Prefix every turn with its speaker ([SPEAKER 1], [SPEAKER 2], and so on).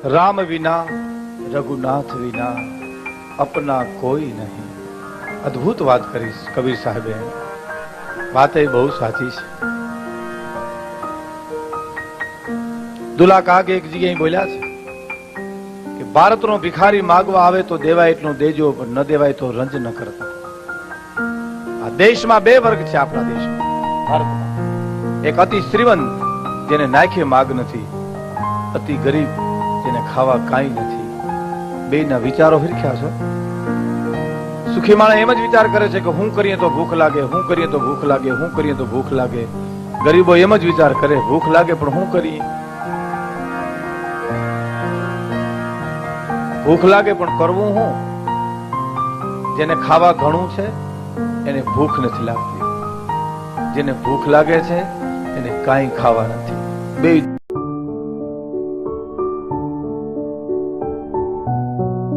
[SPEAKER 1] राम विना रघुनाथ विना अपना कोई नहीं। अद्भुत बात करी कबीर साहेबे। बात ए बहु साची छे। दुला काग एक जगह बोल्या छे कि भारत नो भिखारी मागवा आवे तो देवाय एटलो देजो, पण न देवाय तो रंज न करता। आ देश में बे वर्ग छे। आपणा देश भारत एक अति श्रीमंत जेने नाखे माग नथी, अति गरीब जेने खावा काई नथी। बेना विचारो हिरख्या छे। सुखी माणस एम ज विचार करे छे कि हूँ करीए तो भूख लागे, हूँ करीए तो भूख लागे, हूँ करीए तो भूख लागे। गरीबो एम ज विचार करे भूख लागे पण हूँ करीए, भूख लागे पण करवुं हूँ। जेने खावा घणुं छे एने भूख નથી લાગતી, જેને ભૂખ લાગે છે એને કાંઈ ખાવા નથી। બે